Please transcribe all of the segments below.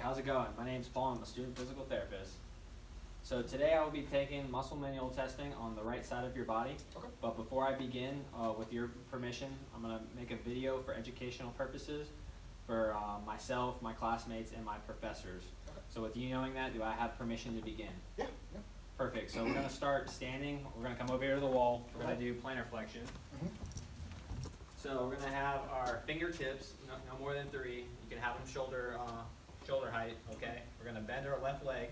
how's it going? My name's Paul, I'm a student physical therapist. So today I will be taking muscle manual testing on the right side of your body. Okay. But before I begin, with your permission, I'm going to make a video for educational purposes for myself, my classmates, and my professors. Okay. So with you knowing that, do I have permission to begin? Yeah. Perfect. So we're going to start standing. We're going to come over here to the wall. We're going to do plantar flexion. Mm-hmm. So we're going to have our fingertips, no more than 3. You can have them shoulder height, okay? We're going to bend our left leg,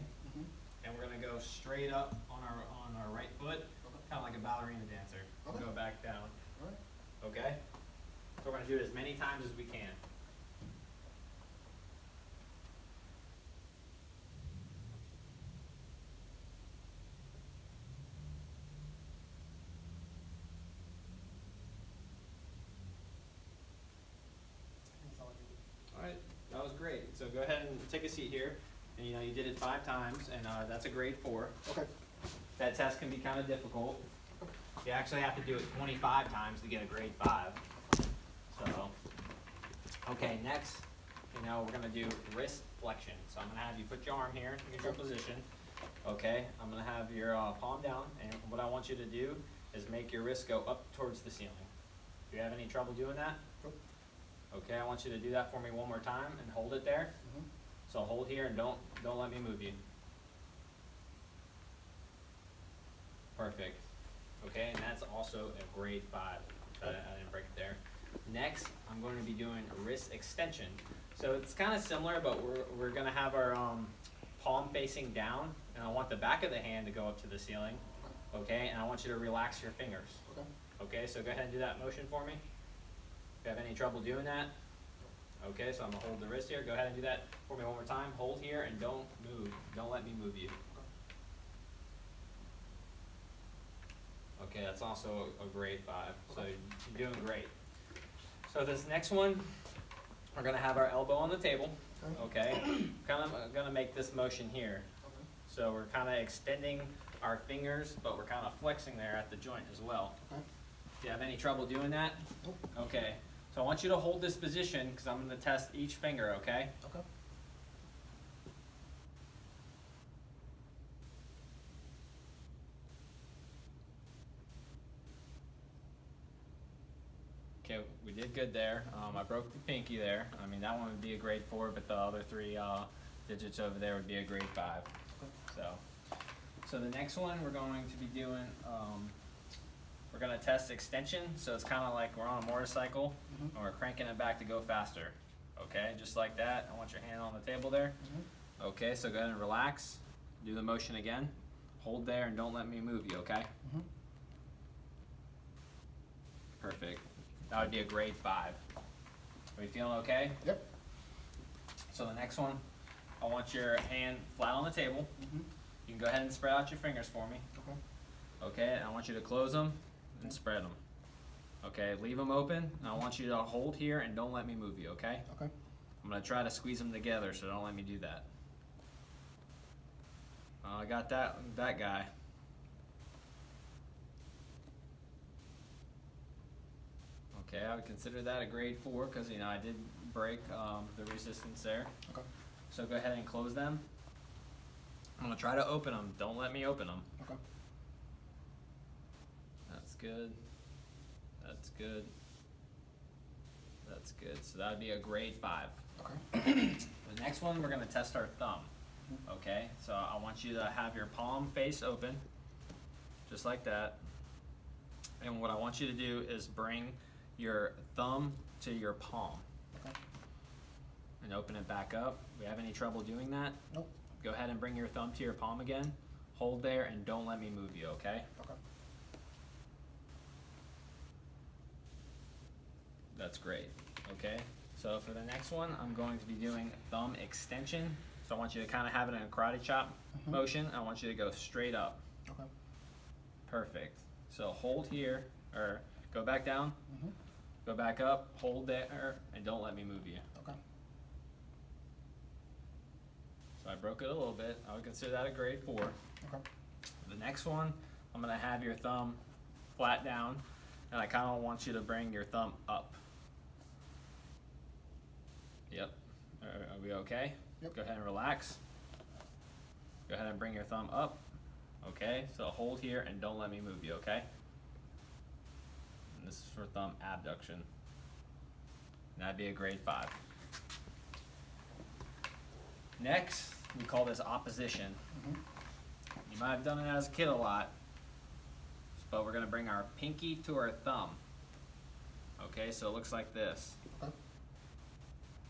and we're going to go straight up on our right foot, kind of like a ballerina dancer. Okay. Go back down, All right. okay? So we're going to do it as many times as we can. All right, that was great. So go ahead and take a seat here. And you did it 5 times, and that's a grade 4. Okay. That test can be kind of difficult. You actually have to do it 25 times to get a grade 5. So, okay, next, we're gonna do wrist flexion. So I'm gonna have you put your arm here, neutral position. Okay, I'm gonna have your palm down, and what I want you to do is make your wrist go up towards the ceiling. Do you have any trouble doing that? Nope. Okay, I want you to do that for me one more time and hold it there. Mm-hmm. So hold here and don't let me move you. Perfect. Okay, and that's also a grade 5. I didn't break it there. Next, I'm going to be doing a wrist extension. So it's kind of similar, but we're going to have our palm facing down, and I want the back of the hand to go up to the ceiling. Okay, and I want you to relax your fingers. Okay. Okay, so go ahead and do that motion for me. If you have any trouble doing that. Okay, so I'm gonna hold the wrist here. Go ahead and do that for me one more time. Hold here and don't move. Don't let me move you. Okay, that's also a grade 5. So you're doing great. So this next one, we're gonna have our elbow on the table. Okay, kind of gonna make this motion here. Okay. So we're kind of extending our fingers, but we're kind of flexing there at the joint as well. Okay. Do you have any trouble doing that? Nope. Okay. So I want you to hold this position because I'm going to test each finger, okay? Okay. Okay, we did good there. I broke the pinky there. I mean, that one would be a grade 4, but the other 3 digits over there would be a grade 5. So the next one we're going to be doing, we're going to test extension. So it's kind of like we're on a motorcycle, and we're cranking it back to go faster. Okay, just like that. I want your hand on the table there. Okay, so go ahead and relax. Do the motion again. Hold there and don't let me move you, okay? Perfect. That would be a grade 5. Are you feeling okay? Yep. So the next one, I want your hand flat on the table. You can go ahead and spread out your fingers for me. Okay. Okay, and I want you to close them and spread them. Okay, leave them open, and I want you to hold here and don't let me move you, okay? Okay. I'm going to try to squeeze them together, so don't let me do that. I got that guy. Okay, I would consider that a grade 4 because I did break the resistance there. Okay. So go ahead and close them. I'm going to try to open them. Don't let me open them. Okay. That's good. That's good. That's good. So that would be a grade 5. Okay. The next one, we're going to test our thumb. Okay, so I want you to have your palm face open, just like that. And what I want you to do is bring your thumb to your palm. Okay. And open it back up. Do you have any trouble doing that? Nope. Go ahead and bring your thumb to your palm again. Hold there and don't let me move you, okay? Okay. That's great, okay? So for the next one, I'm going to be doing thumb extension. So I want you to kind of have it in a karate chop motion. I want you to go straight up. Okay. Perfect. So hold here, or go back down, go back up, hold there, and don't let me move you. Okay. So I broke it a little bit. I would consider that a grade 4. Okay. The next one, I'm going to have your thumb flat down, and I kind of want you to bring your thumb up. Yep. Are we okay? Yep. Go ahead and relax. Go ahead and bring your thumb up. Okay, so hold here and don't let me move you, okay? And this is for thumb abduction. And that'd be a grade 5. Next, we call this opposition. You might have done it as a kid a lot, but we're gonna bring our pinky to our thumb. Okay, so it looks like this. Okay.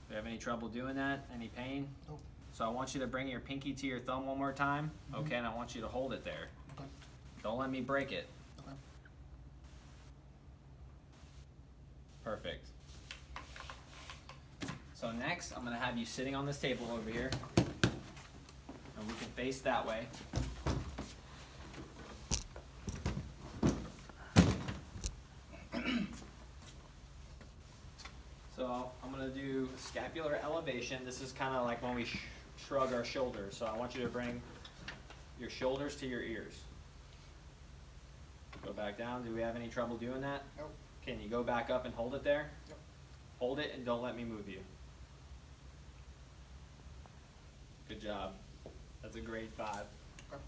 Do you have any trouble doing that? Any pain? Nope. So I want you to bring your pinky to your thumb one more time, okay, and I want you to hold it there. Okay. Don't let me break it. Okay. Perfect. So next, I'm gonna have you sitting on this table over here, and we can face that way. So I'm gonna do scapular elevation. This is kind of like when we shrug our shoulders. So I want you to bring your shoulders to your ears. Go back down. Do we have any trouble doing that? Nope. Can you go back up and hold it there? Yep. Hold it and don't let me move you. Good job. That's a grade 5. Okay.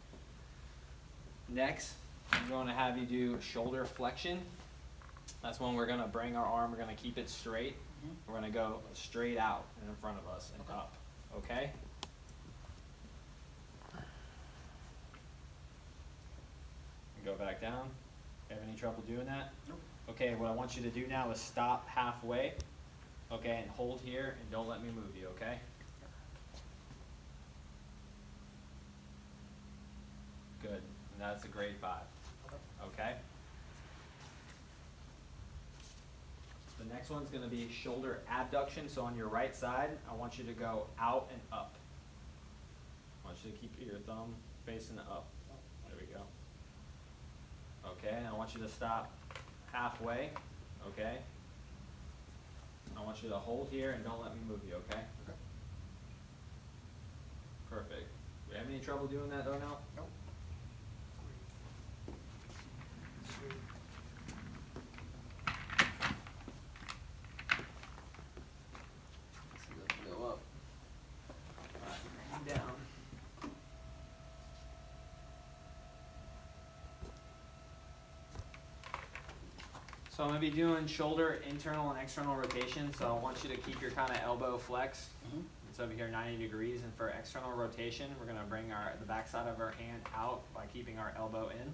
Next, I'm going to have you do shoulder flexion. That's when we're going to bring our arm, we're going to keep it straight. We're going to go straight out and in front of us and Okay. up. Okay? Go back down. Have any trouble doing that? Nope. Okay, what I want you to do now is stop halfway. Okay, and hold here and don't let me move you, okay? Good. And that's a grade 5. Okay? The next one's going to be shoulder abduction. So on your right side, I want you to go out and up. I want you to keep your thumb facing up. There we go. Okay, and I want you to stop halfway. Okay? I want you to hold here and don't let me move you, okay? Okay. Perfect. Do you have any trouble doing that, Darnell? Nope. Sweet. So let's go up. Alright, down. So I'm going to be doing shoulder internal and external rotation. So I want you to keep your kind of elbow flexed. It's over here 90 degrees. And for external rotation, we're going to bring the back side of our hand out by keeping our elbow in.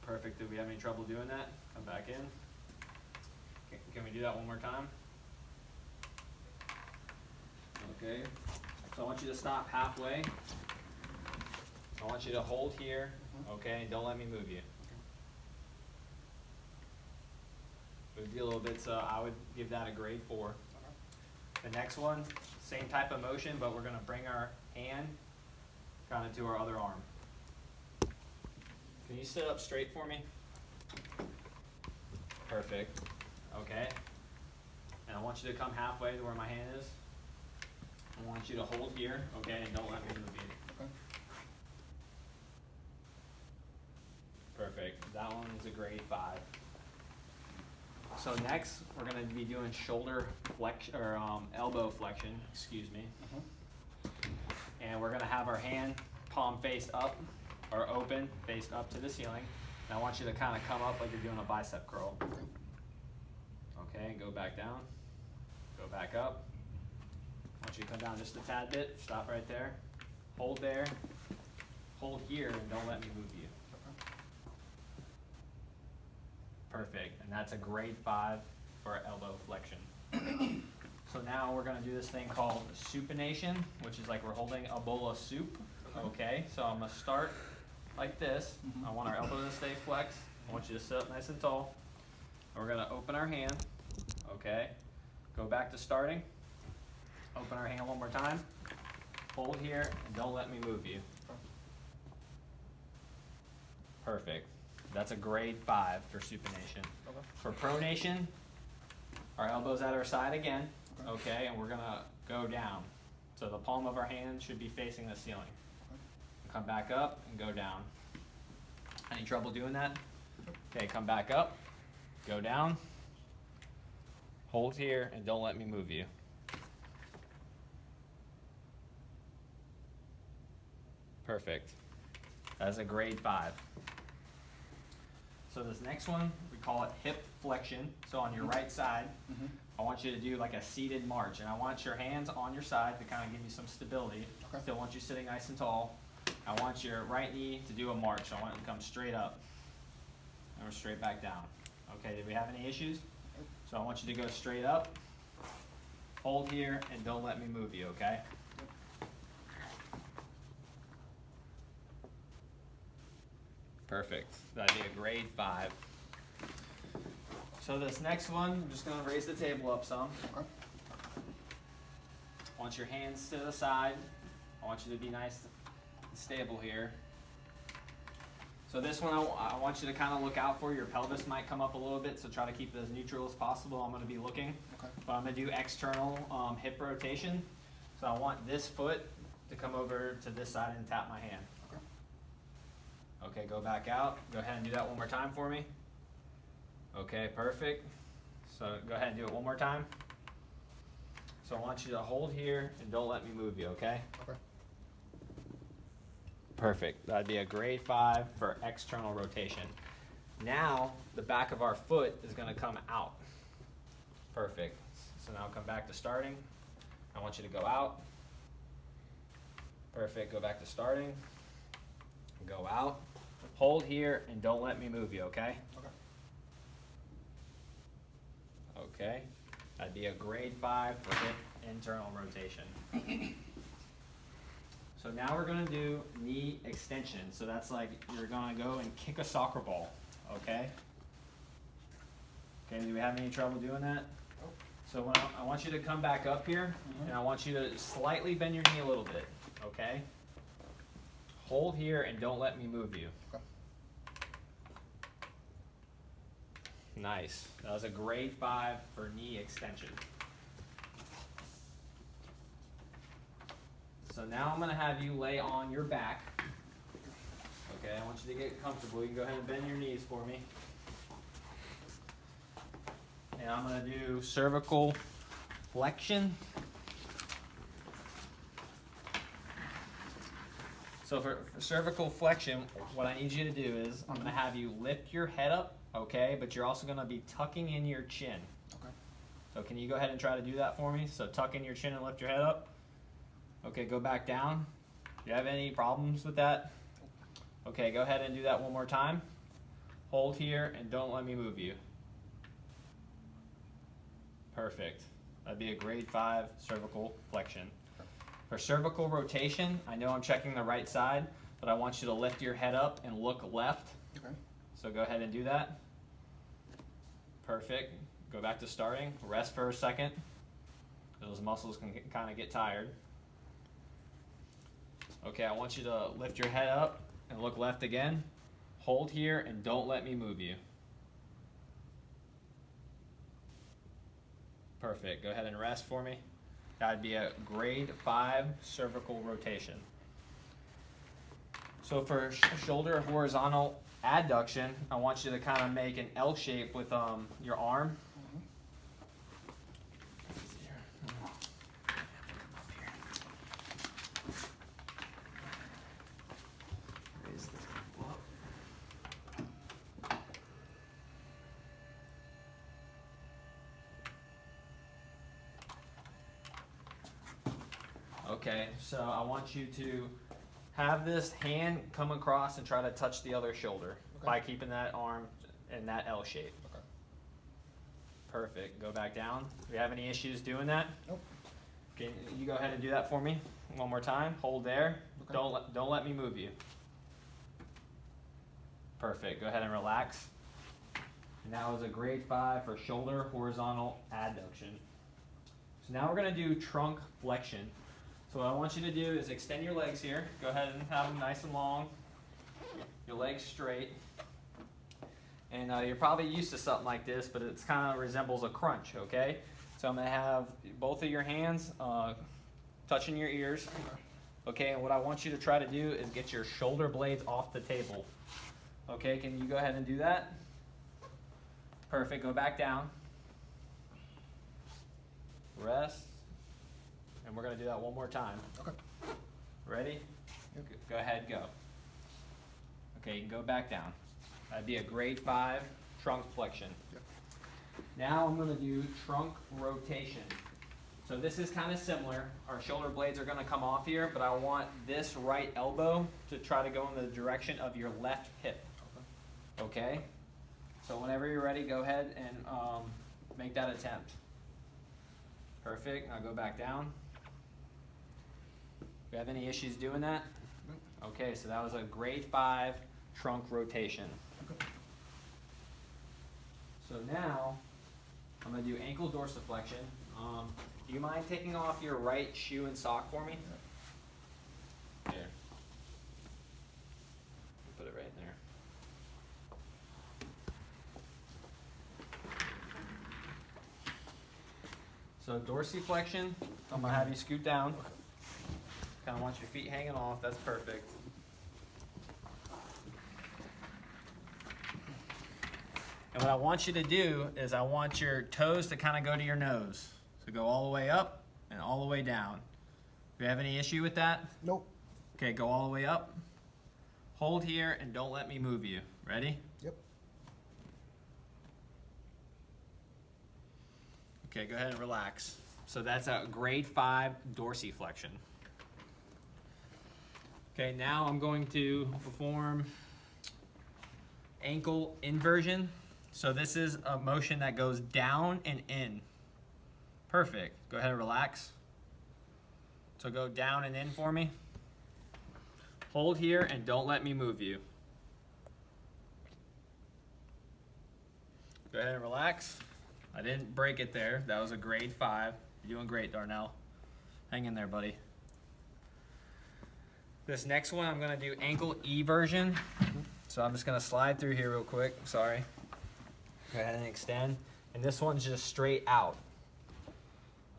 Perfect. Do we have any trouble doing that? Come back in. Can we do that one more time? Okay. So I want you to stop halfway. I want you to hold here. Okay. And don't let me move you. It would be a little bit, so I would give that a grade 4. Okay. The next one, same type of motion, but we're going to bring our hand kind of to our other arm. Can you sit up straight for me? Perfect. Okay. And I want you to come halfway to where my hand is. I want you to hold here, okay, and don't let me move you. Okay. Perfect. That one is a grade 5. So next, we're going to be doing shoulder flex or elbow flexion. Excuse me. And we're going to have our hand palm face up or open, face up to the ceiling. And I want you to kind of come up like you're doing a bicep curl. Okay, go back down. Go back up. I want you to come down just a tad bit. Stop right there. Hold there. Hold here and don't let me move you. Perfect, and that's a grade 5 for elbow flexion. So now we're gonna do this thing called supination, which is like we're holding a bowl of soup. Okay, so I'm gonna start like this. I want our elbow to stay flexed. I want you to sit up nice and tall. And we're gonna open our hand, okay? Go back to starting. Open our hand one more time. Hold here, and don't let me move you. Perfect. That's a grade 5 for supination. Okay. For pronation, our elbows at our side again, okay, and we're gonna go down. So the palm of our hand should be facing the ceiling. Come back up and go down. Any trouble doing that? Okay, come back up, go down, hold here, and don't let me move you. Perfect. That's a grade 5. So this next one, we call it hip flexion. So on your right side, I want you to do like a seated march, and I want your hands on your side to kind of give you some stability. Okay. Still want you sitting nice and tall. I want your right knee to do a march. I want it to come straight up, and we're straight back down. Okay, did we have any issues? So I want you to go straight up, hold here, and don't let me move you, okay? Perfect. That'd be a grade 5. So this next one, I'm just gonna raise the table up some. Okay. I want your hands to the side. I want you to be nice and stable here. So this one, I want you to kind of look out for. Your pelvis might come up a little bit, so try to keep it as neutral as possible. I'm gonna be looking. Okay. But I'm gonna do external hip rotation. So I want this foot to come over to this side and tap my hand. Okay, go back out. Go ahead and do that one more time for me. Okay, perfect. So go ahead and do it one more time. So I want you to hold here and don't let me move you, okay? Okay. Perfect. That'd be a grade 5 for external rotation. Now, the back of our foot is gonna come out. Perfect. So now come back to starting. I want you to go out. Perfect, go back to starting. Go out. Hold here and don't let me move you, okay? Okay. Okay. That'd be a grade 5 for hip internal rotation. So now we're gonna do knee extension. So that's like you're gonna go and kick a soccer ball, okay? Okay, do we have any trouble doing that? Nope. So when I want you to come back up here, and I want you to slightly bend your knee a little bit, okay? Hold here and don't let me move you. Okay. Nice. That was a grade 5 for knee extension. So now I'm gonna have you lay on your back. Okay, I want you to get comfortable. You can go ahead and bend your knees for me. And I'm gonna do cervical flexion. So for cervical flexion, what I need you to do is I'm gonna have you lift your head up, okay? But you're also gonna be tucking in your chin. Okay. So can you go ahead and try to do that for me? So tuck in your chin and lift your head up. Okay, go back down. Do you have any problems with that? Okay, go ahead and do that one more time. Hold here and don't let me move you. Perfect. That'd be a grade 5 cervical flexion. For cervical rotation, I know I'm checking the right side, but I want you to lift your head up and look left. Okay. So go ahead and do that. Perfect. Go back to starting. Rest for a second. Those muscles can kind of get tired. Okay, I want you to lift your head up and look left again. Hold here and don't let me move you. Perfect. Go ahead and rest for me. That'd be a grade 5 cervical rotation. So for shoulder horizontal adduction, I want you to kind of make an L shape with your arm. Okay, so I want you to have this hand come across and try to touch the other shoulder by keeping that arm in that L shape. Okay. Perfect. Go back down. Do you have any issues doing that? Nope. Can you go ahead and do that for me one more time? Hold there. Okay. Don't let me move you. Perfect. Go ahead and relax. And that was a grade 5 for shoulder horizontal adduction. So now we're going to do trunk flexion. So what I want you to do is extend your legs here. Go ahead and have them nice and long. Your legs straight. And you're probably used to something like this, but it kind of resembles a crunch, okay? So I'm going to have both of your hands touching your ears. Okay, and what I want you to try to do is get your shoulder blades off the table. Okay, can you go ahead and do that? Perfect, go back down. Rest. And we're going to do that one more time. Okay. Ready? Go ahead, go. Okay, you can go back down. That'd be a grade 5 trunk flexion. Yep. Now I'm gonna do trunk rotation. So this is kind of similar. Our shoulder blades are gonna come off here, but I want this right elbow to try to go in the direction of your left hip. Okay? So whenever you're ready, go ahead and make that attempt. Perfect. Now go back down. Do you have any issues doing that? Okay, so that was a grade 5 trunk rotation. So now I'm going to do ankle dorsiflexion. Do you mind taking off your right shoe and sock for me? Here. Put it right in there. So dorsiflexion, I'm going to have you scoot down. Kind of want your feet hanging off, that's perfect. And what I want you to do is I want your toes to kind of go to your nose. So go all the way up and all the way down. Do you have any issue with that? Nope. Okay, go all the way up. Hold here and don't let me move you. Ready? Yep. Okay, go ahead and relax. So that's a grade 5 dorsiflexion. Okay, now I'm going to perform ankle inversion. So this is a motion that goes down and in. Perfect. Go ahead and relax. So go down and in for me. Hold here and don't let me move you. Go ahead and relax. I didn't break it there. That was a grade 5. You're doing great, Darnell. Hang in there, buddy. This next one, I'm gonna do ankle eversion. So I'm just gonna slide through here real quick. Sorry. Go ahead and extend. And this one's just straight out.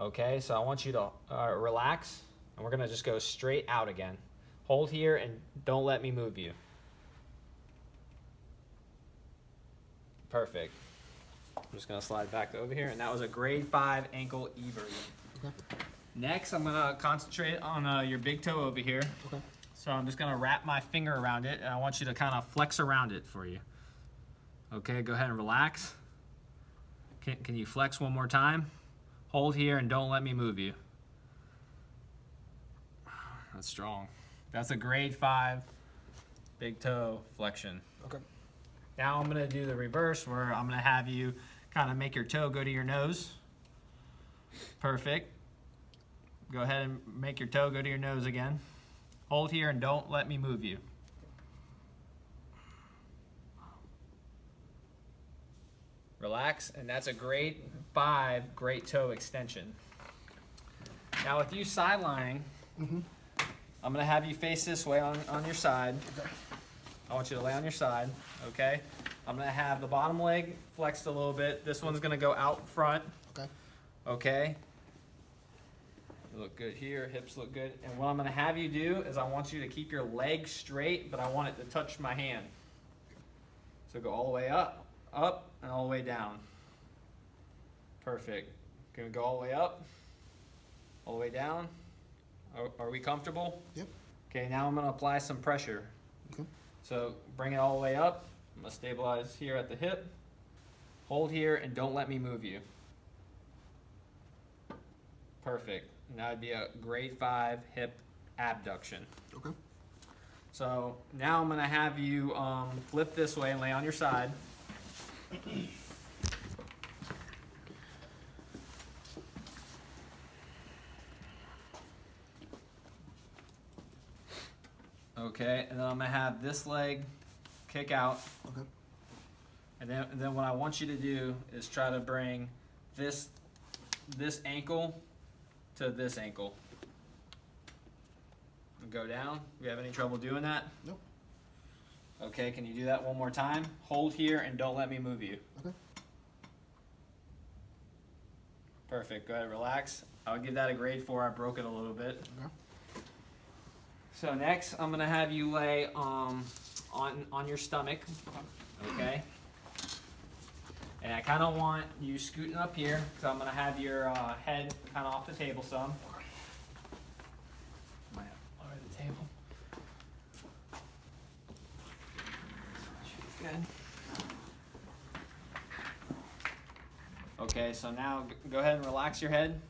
Okay, so I want you to relax. And we're gonna just go straight out again. Hold here and don't let me move you. Perfect. I'm just gonna slide back over here. And that was a grade 5 ankle eversion. Okay. Next, I'm gonna concentrate on your big toe over here. Okay. So I'm just gonna wrap my finger around it, and I want you to kind of flex around it for you. Okay, go ahead and relax. Can you flex one more time? Hold here and don't let me move you. That's strong. That's a grade 5 big toe flexion. Okay. Now I'm gonna do the reverse, where I'm gonna have you kind of make your toe go to your nose. Perfect. Go ahead and make your toe go to your nose again. Hold here and don't let me move you. Relax, and that's a grade 5 great toe extension. Now with you sidelining, I'm gonna have you face this way on your side. Okay. I want you to lay on your side, okay? I'm gonna have the bottom leg flexed a little bit. This one's gonna go out front, Okay. okay? You look good here, hips look good. And what I'm gonna have you do is I want you to keep your leg straight, but I want it to touch my hand. So go all the way up, and all the way down. Perfect. Gonna go all the way up, all the way down. Are we comfortable? Yep. Okay, now I'm gonna apply some pressure. Okay. So bring it all the way up. I'm gonna stabilize here at the hip. Hold here and don't let me move you. Perfect. And that would be a grade 5 hip abduction. Okay. So now I'm gonna have you flip this way and lay on your side. Okay, and then I'm gonna have this leg kick out. Okay. And then what I want you to do is try to bring this ankle to this ankle. And go down. Do you have any trouble doing that? Nope. Okay, can you do that one more time? Hold here and don't let me move you. Okay. Perfect. Go ahead, relax. I'll give that a grade 4. I broke it a little bit. Okay. So next, I'm gonna have you lay on your stomach. Okay. And I kind of want you scooting up here, because I'm gonna have your head kind of off the table some. Might have to lower the table. Okay, so now go ahead and relax your head.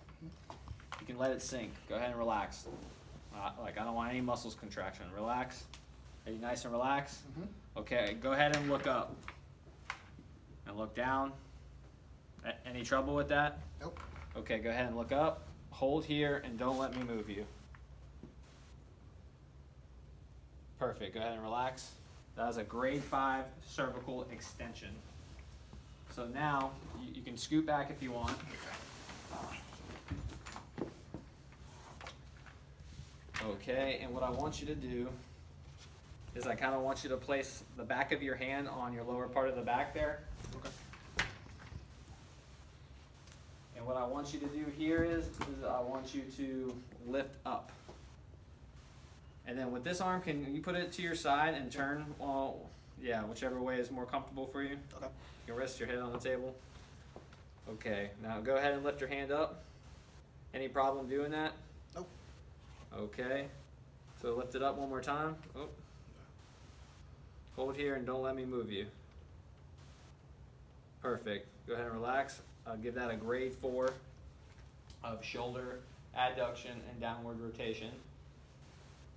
You can let it sink. Go ahead and relax. Like I don't want any muscles contraction. Relax. Are you nice and relaxed? Okay, go ahead and look up. And look down. Any trouble with that? Nope. Okay, go ahead and look up. Hold here and don't let me move you. Perfect. Go ahead and relax. That was a grade 5 cervical extension. So now you can scoot back if you want. Okay, and what I want you to do is I kind of want you to place the back of your hand on your lower part of the back there. Okay. And what I want you to do here is I want you to lift up. And then with this arm, can you put it to your side and turn, well, yeah, whichever way is more comfortable for you. Okay. You can rest your head on the table. Okay, now go ahead and lift your hand up. Any problem doing that? Nope. Okay, so lift it up one more time. Oh. Hold here and don't let me move you. Perfect. Go ahead and relax. I'll give that a grade 4 of shoulder adduction and downward rotation.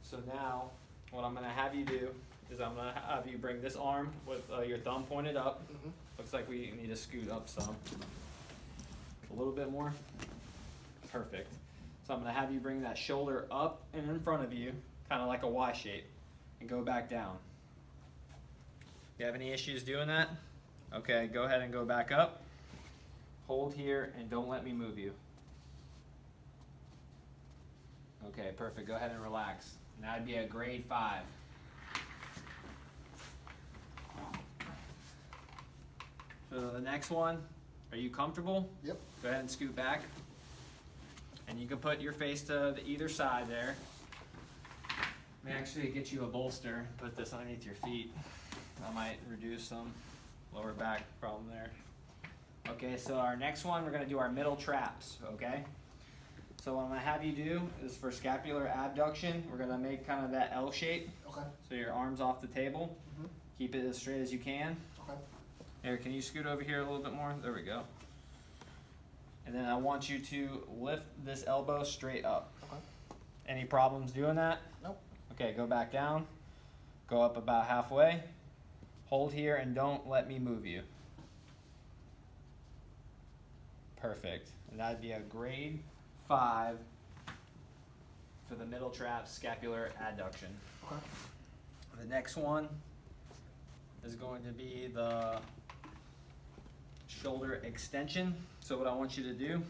So now, what I'm going to have you do is I'm going to have you bring this arm with your thumb pointed up. Looks like we need to scoot up some. A little bit more. Perfect. So I'm going to have you bring that shoulder up and in front of you, kind of like a Y shape, and go back down. You have any issues doing that? Okay, go ahead and go back up. Hold here and don't let me move you. Okay, perfect. Go ahead and relax. And that'd be a grade 5. So the next one, are you comfortable? Yep. Go ahead and scoot back. And you can put your face to the either side there. May actually get you a bolster, put this underneath your feet. That might reduce some lower back problem there. Okay, so our next one, we're gonna do our middle traps, okay? So what I'm gonna have you do is for scapular abduction, we're gonna make kind of that L shape. Okay. So your arms off the table. Keep it as straight as you can. Okay. Eric, can you scoot over here a little bit more? There we go. And then I want you to lift this elbow straight up. Okay. Any problems doing that? Nope. Okay, go back down. Go up about halfway. Hold here and don't let me move you. Perfect. And that'd be a grade 5 for the middle trap scapular adduction. Okay. The next one is going to be the shoulder extension. So what I want you to do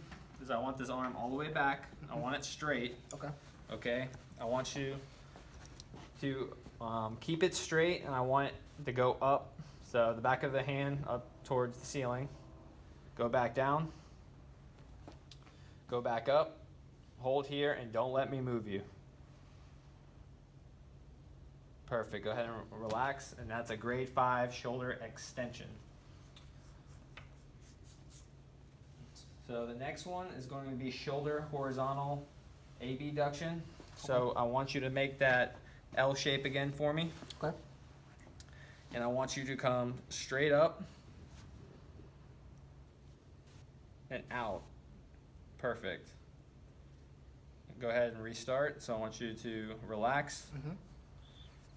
is I want this arm all the way back. I want it straight. Okay. Okay. I want you to keep it straight, and I want it to go up. So the back of the hand up towards the ceiling. Go back down. Go back up. Hold here and don't let me move you. Perfect. Go ahead and relax, and that's a grade 5 shoulder extension. So the next one is going to be shoulder horizontal abduction. So I want you to make that L shape again for me. Okay. And I want you to come straight up and out. Perfect. Go ahead and restart. So I want you to relax.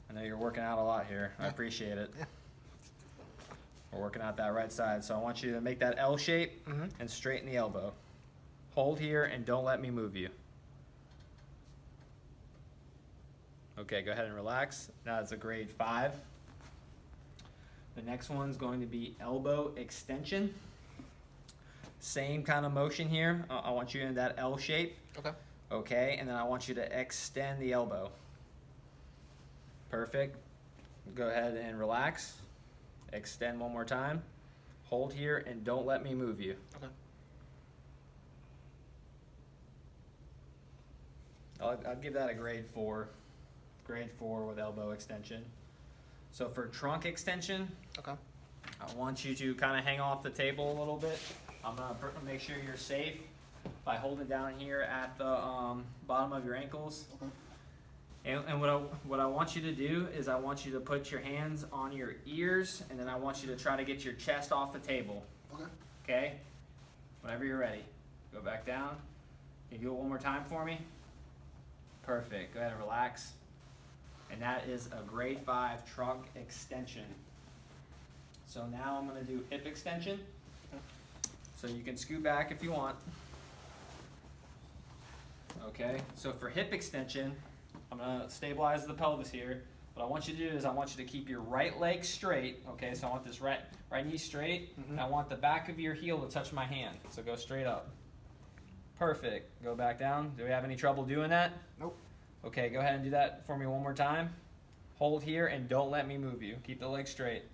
I know you're working out a lot here. I appreciate it. Yeah. We're working out that right side. So I want you to make that L shape and straighten the elbow. Hold here and don't let me move you. Okay, go ahead and relax. Now it's a grade 5. The next one's going to be elbow extension. Same kind of motion here. I want you in that L shape. Okay. Okay, and then I want you to extend the elbow. Perfect. Go ahead and relax. Extend one more time. Hold here and don't let me move you. Okay. I'll give that a grade 4. Grade 4 with elbow extension. So for trunk extension, Okay. I want you to kind of hang off the table a little bit. I'm going to make sure you're safe by holding down here at the bottom of your ankles. Okay. And what I want you to do is I want you to put your hands on your ears, and then I want you to try to get your chest off the table. Okay. Okay? Whenever you're ready. Go back down. Can you do it one more time for me? Perfect. Go ahead and relax. And that is a grade 5 trunk extension. So now I'm going to do hip extension. So you can scoot back if you want. Okay, so for hip extension, I'm going to stabilize the pelvis here. What I want you to do is I want you to keep your right leg straight. Okay, so I want this right knee straight. And I want the back of your heel to touch my hand. So go straight up. Perfect. Go back down. Do we have any trouble doing that? Nope. Okay, go ahead and do that for me one more time. Hold here and don't let me move you. Keep the leg straight.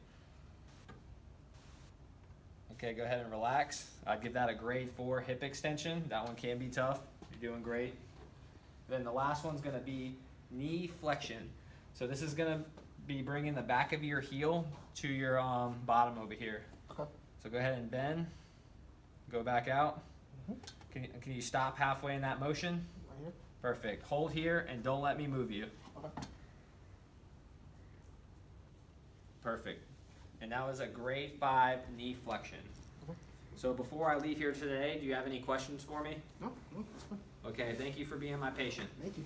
Okay, go ahead and relax. I'd give that a grade 4 hip extension. That one can be tough. You're doing great. Then the last one's going to be knee flexion. So this is going to be bringing the back of your heel to your bottom over here. Okay. So go ahead and bend. Go back out. Can you stop halfway in that motion? Right here. Perfect. Hold here and don't let me move you. Okay. Perfect. And that was a grade 5 knee flexion. Okay. So before I leave here today, do you have any questions for me? No, that's fine. Okay, thank you for being my patient. Thank you.